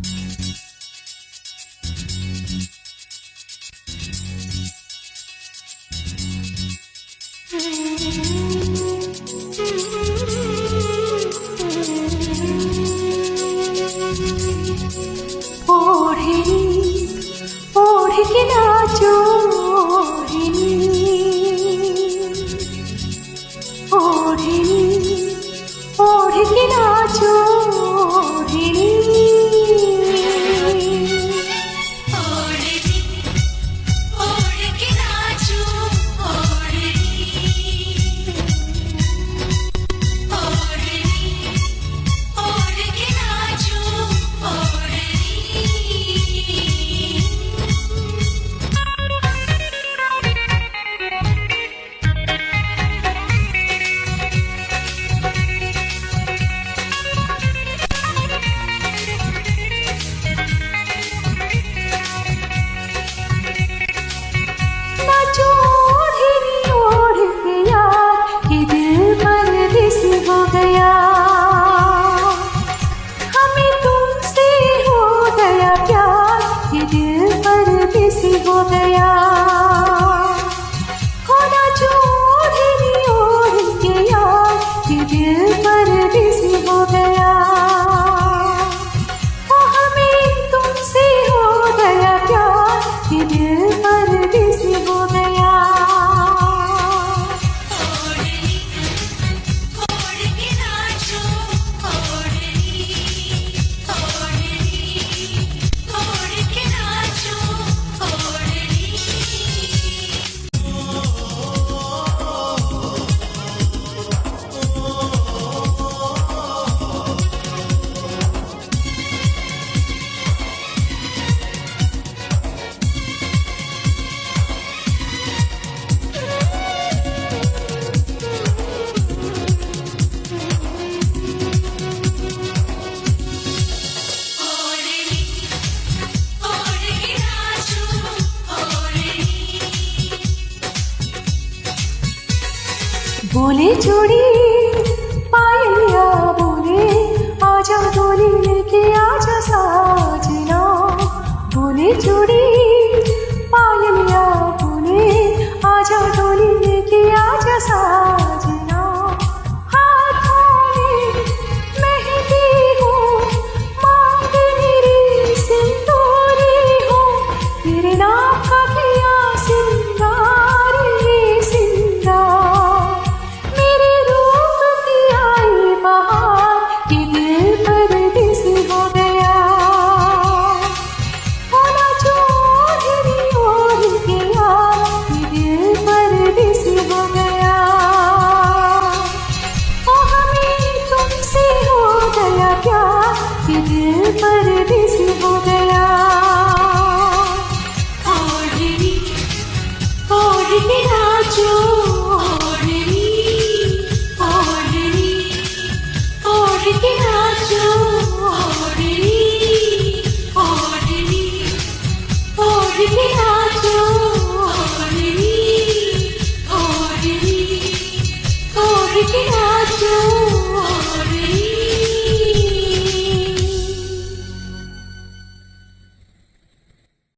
ओढ़ के नाचो ओढ़ के नाचो हो गया होना जो ओढ़ के यार कि दिल परदेसी हो गया वो हमें तुमसे हो गया प्यार कि दिल परदेसी हो गया। बोले चूड़ी पायलिया बोले आजा डोली लेके आजा साजना। बोले चूड़ी पायलिया बोले आजा डोली लेके आजा साजना। हाथों में मेहंदी हो मांग मेरी सिंदूरी हो तेरे नाम का किया सिंगार ये सिंगार। परदेसी हो गया ओढ़ के नाचो।